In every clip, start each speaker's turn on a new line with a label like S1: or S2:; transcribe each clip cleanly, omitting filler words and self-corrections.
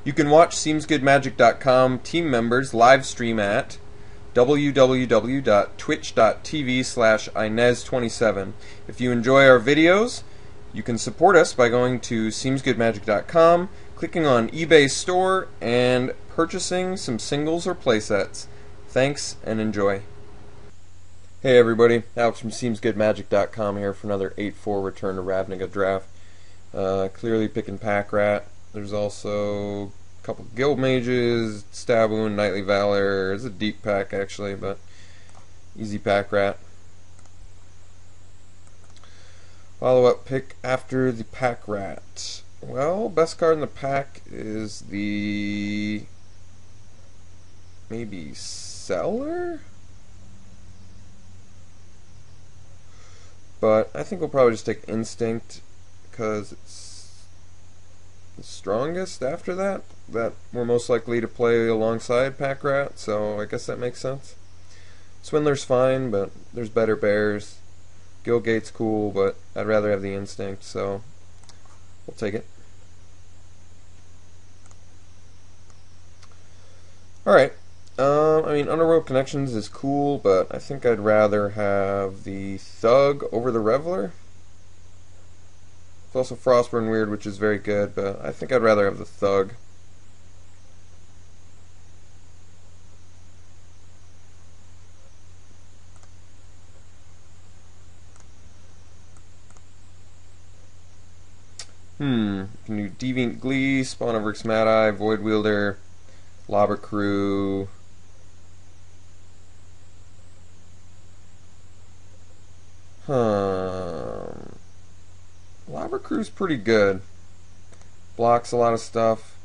S1: You can watch SeemsGoodMagic.com team members live stream at www.twitch.tv/Inez27. If you enjoy our videos, you can support us by going to SeemsGoodMagic.com, clicking on eBay store, and purchasing some singles or playsets. Thanks and enjoy. Hey everybody, Alex from SeemsGoodMagic.com here for another 8-4 Return to Ravnica draft. Clearly picking Pack Rat. There's also a couple Guild Mages, Stab Wound, Knightly Valor. It's a deep pack actually, but easy Pack Rat. Follow-up pick after the Pack Rat. Well, best card in the pack is the maybe Seller? But I think we'll probably just take Instinct because it's the strongest after that we're most likely to play alongside Pack Rat, so I guess that makes sense. Swindler's fine, but there's better bears. Guildgate's cool, but I'd rather have the Instinct, so we'll take it. Alright, I mean, Underworld Connections is cool, but I think I'd rather have the Thug over the Reveler. It's also Frostburn Weird, which is very good, but I think I'd rather have the Thug. You can do Deviant Glee, Spawn of Rix Mad Eye, Void Wielder, Lobber Crew. Lobber Crew's pretty good. Blocks a lot of stuff.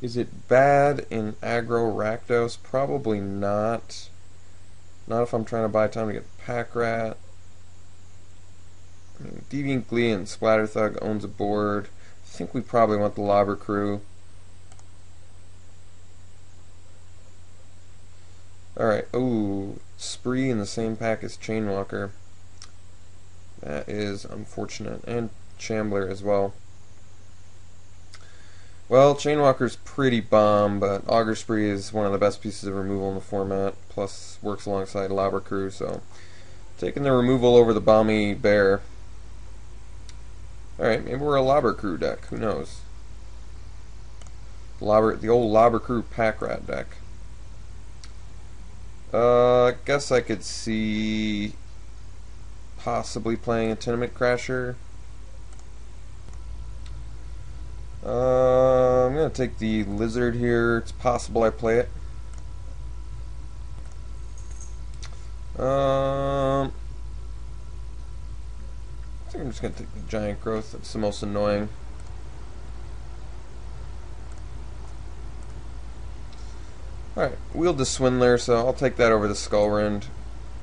S1: Is it bad in aggro Rakdos? Probably not. Not if I'm trying to buy time to get Pack Rat. I mean, Deviant Glee and Splatter Thug owns a board. I think we probably want the Lobber Crew. Alright, ooh, Spree in the same pack as Chainwalker. That is unfortunate. And Shambler as well. Well, Chainwalker's pretty bomb, but Augur Spree is one of the best pieces of removal in the format, plus works alongside Lobber Crew, so taking the removal over the bomby bear. Alright, maybe we're a Lobber Crew deck, who knows? The old Lobber Crew Pack Rat deck. I guess I could see possibly playing a Tenement Crasher. I'm going to take the Lizard here. It's possible I play it. I think I'm just going to take the Giant Growth. That's the most annoying. Alright, wield the Swindler, so I'll take that over the Skullrend.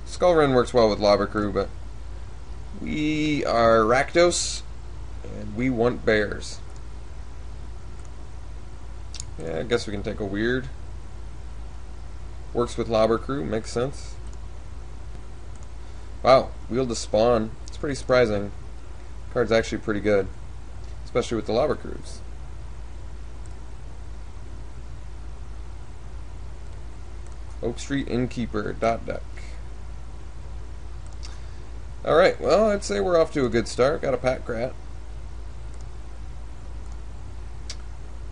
S1: Skullrend works well with Lobber Crew, but we are Rakdos, and we want bears. Yeah, I guess we can take a Weird. Works with Lobber Crew, makes sense. Wow, wield the Spawn. It's pretty surprising. Card's actually pretty good, especially with the Lobber Crews. Oak Street Innkeeper, deck. Alright, well, I'd say we're off to a good start. Got a Pack Rat.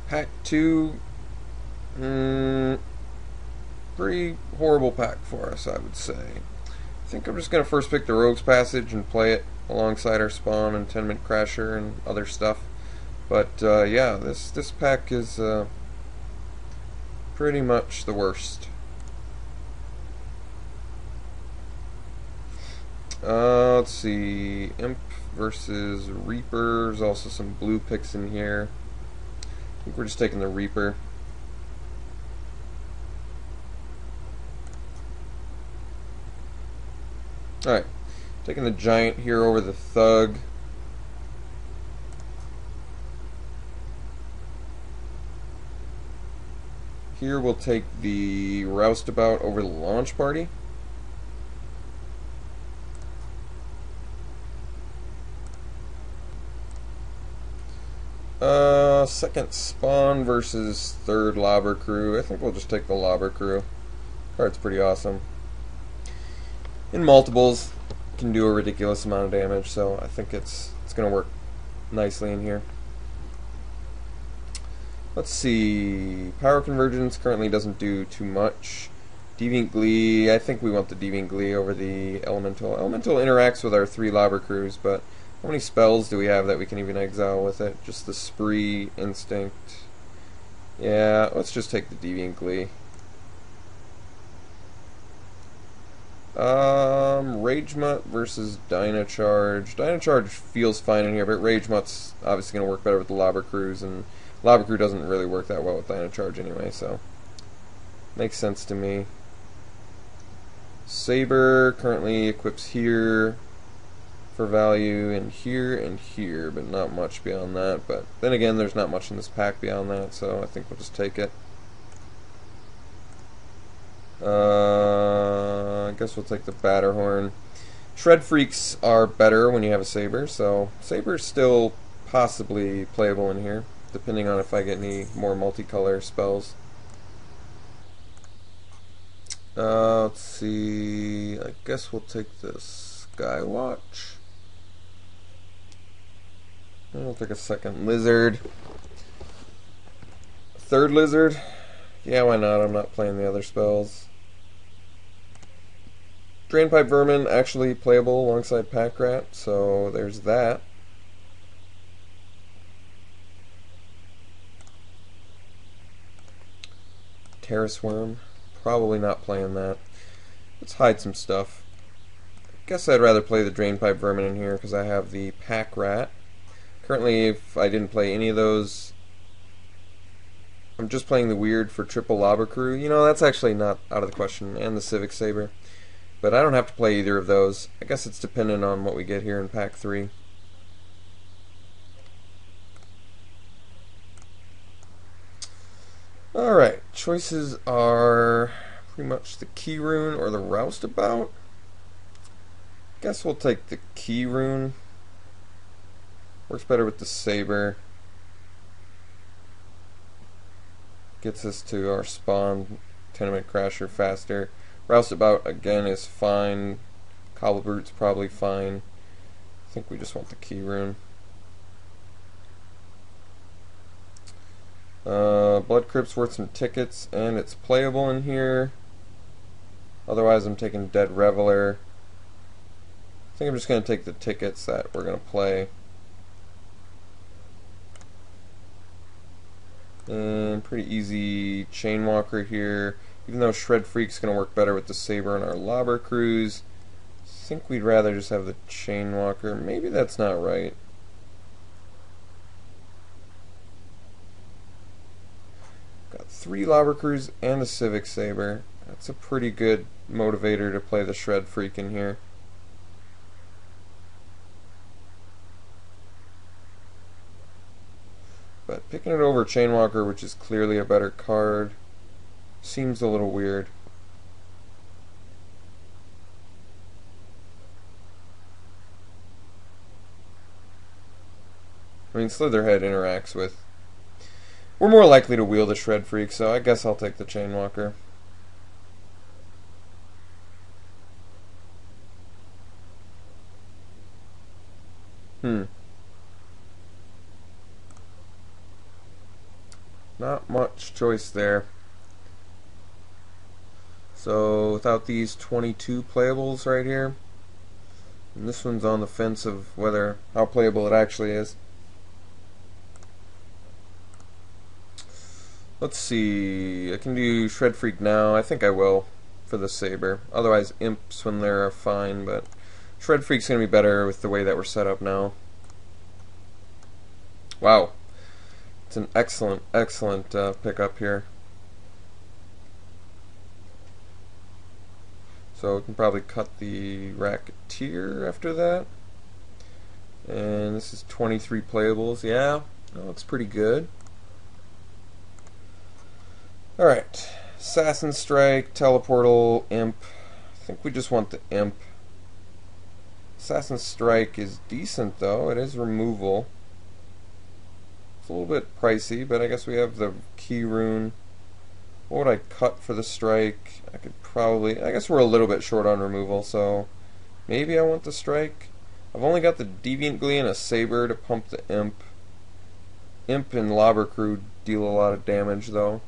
S1: Pack 2, pretty horrible pack for us, I would say. I think I'm just going to first pick the Rogue's Passage and play it alongside our Spawn and Tenement Crasher and other stuff. But yeah, this pack is pretty much the worst. Let's see, Imp versus Reaper. There's also some blue picks in here. I think we're just taking the Reaper. Alright, taking the Giant here over the Thug. Here we'll take the Roustabout over the Launch Party. second spawn versus third lobber crew. I think we'll just take the lobber crew. Card's pretty awesome. In multiples, can do a ridiculous amount of damage, so I think it's going to work nicely in here. Let's see. Power Convergence currently doesn't do too much. Deviant Glee, I think we want the Deviant Glee over the Elemental. Elemental interacts with our 3 lobber crews, but how many spells do we have that we can even exile with it? Just the Spree, Instinct. Yeah, let's just take the Deviant Glee. Rage Mutt versus Dynacharge. Dynacharge feels fine in here, but Rage Mutt's obviously going to work better with the lobber crews, and lobber crew doesn't really work that well with Dynacharge anyway, so makes sense to me. Saber currently equips here for value, and here, but not much beyond that. But then again, there's not much in this pack beyond that, so I think we'll just take it. I guess we'll take the Batterhorn. Shred Freaks are better when you have a Saber, so Saber's still possibly playable in here, depending on if I get any more multicolor spells. Let's see, I guess we'll take this Skywatch. And we'll take a second Lizard. Third Lizard? Yeah, why not? I'm not playing the other spells. Drainpipe Vermin actually playable alongside Pack Rat, so there's that. Terrace Worm. Probably not playing that. Let's hide some stuff. I guess I'd rather play the Drainpipe Vermin in here because I have the Pack Rat. Currently, if I didn't play any of those, I'm just playing the Weird for triple lobber crew. You know, that's actually not out of the question, and the Civic Saber. But I don't have to play either of those. I guess it's dependent on what we get here in Pack 3. Alright, choices are pretty much the Key Rune or the Roustabout. Guess we'll take the Key Rune. Works better with the Saber. Gets us to our spawn Tenement Crasher faster. Roustabout again is fine. Cobblebrut's probably fine. I think we just want the Key Rune. Blood Crypt's worth some tickets, and it's playable in here. Otherwise, I'm taking Dead Reveler. I think I'm just going to take the tickets that we're going to play. And pretty easy Chainwalker here. Even though Shred Freak's going to work better with the Saber and our lobber crews, I think we'd rather just have the Chainwalker. Maybe that's not right. Got 3 lobber crews and a Civic Saber. That's a pretty good motivator to play the Shred Freak in here. But picking it over Chainwalker, which is clearly a better card, seems a little weird. I mean, Slitherhead interacts with... We're more likely to wield a Shred Freak, so I guess I'll take the Chainwalker. Not much choice there. So without these 22 playables right here, and this one's on the fence of how playable it actually is. Let's see, I can do Shred Freak now. I think I will for the Saber. Otherwise Imps when they're fine, but Shred Freak's going to be better with the way that we're set up now. Wow. It's an excellent pickup here. So we can probably cut the Racketeer after that. And this is 23 playables. Yeah, no, it's pretty good. Alright, Assassin Strike, Teleportal, Imp. I think we just want the Imp. Assassin Strike is decent though, it is removal. It's a little bit pricey, but I guess we have the key rune. What would I cut for the strike? I could probably... I guess we're a little bit short on removal, so maybe I want the strike. I've only got the Deviant Glee and a Saber to pump the Imp. Imp and Lobber Crew deal a lot of damage, though.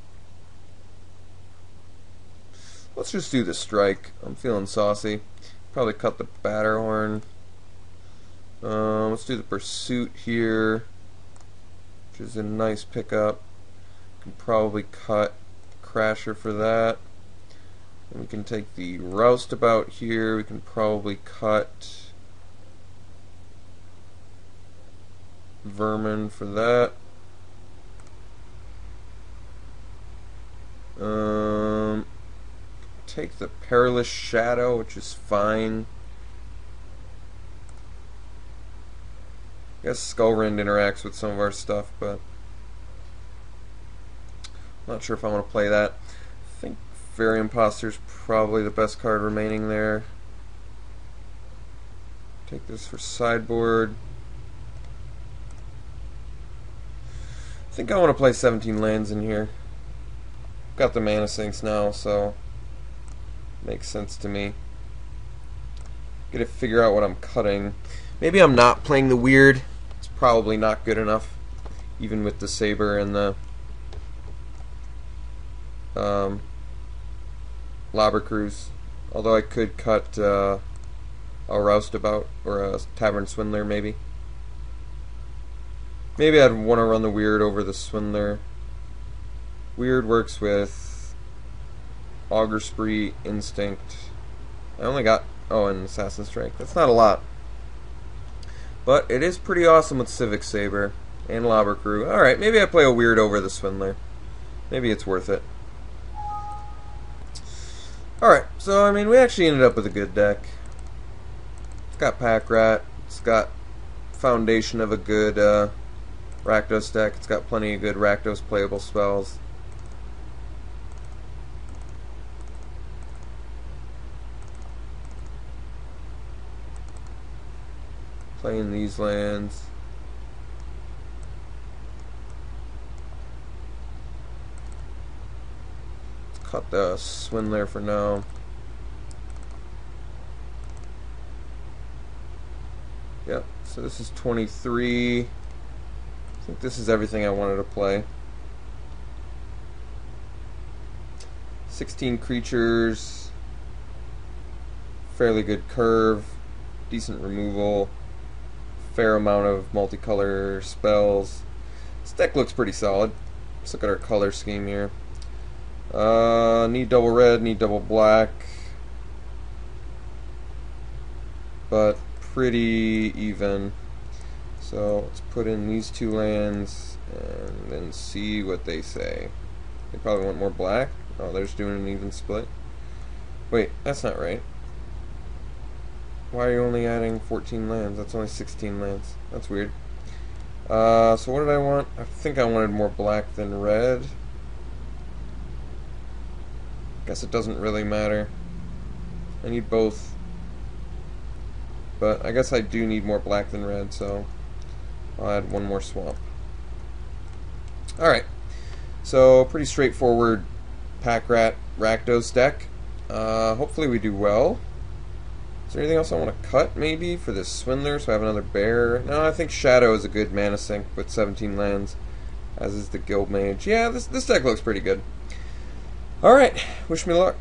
S1: Let's just do the strike. I'm feeling saucy. Probably cut the Batterhorn. Let's do the Pursuit here, which is a nice pickup. Can probably cut Crasher for that. And we can take the Roustabout here. We can probably cut Vermin for that. Take the Perilous Shadow, which is fine. I guess Skullrend interacts with some of our stuff, but not sure if I want to play that. I think Fairy Imposter's probably the best card remaining there. Take this for sideboard. I think I want to play 17 lands in here. Got the Mana Sinks now, so makes sense to me. Gotta figure out what I'm cutting. Maybe I'm not playing the weird. It's probably not good enough, even with the Saber and the Lobber Crews. Although I could cut a Roustabout or a Tavern Swindler, maybe. Maybe I'd want to run the weird over the Swindler. Weird works with Augur Spree, Instinct. I only got, oh, and Assassin Strike. That's not a lot. But it is pretty awesome with Civic Saber and Lobber Crew. Alright, maybe I play a weird over the Swindler. Maybe it's worth it. Alright, so I mean, we actually ended up with a good deck. It's got Pack Rat. It's got foundation of a good Rakdos deck. It's got plenty of good Rakdos playable spells. Playing these lands. Let's cut the Swindler for now. Yep, so this is 23. I think this is everything I wanted to play. 16 creatures. Fairly good curve. Decent removal. Fair amount of multicolor spells. This deck looks pretty solid. Let's look at our color scheme here. Need double red, need double black. But pretty even. So let's put in these two lands and then see what they say. They probably want more black. Oh, they're just doing an even split. Wait, that's not right. Why are you only adding 14 lands? That's only 16 lands. That's weird. So what did I want? I think I wanted more black than red. Guess it doesn't really matter. I need both. But I guess I do need more black than red, so I'll add one more swamp. Alright. So, pretty straightforward Pack Rat Rakdos deck. Hopefully we do well. Is there anything else I want to cut, maybe, for this Swindler, so I have another bear? No, I think Shadow is a good mana sink with 17 lands, as is the Guild Mage. Yeah, this deck looks pretty good. Alright, wish me luck.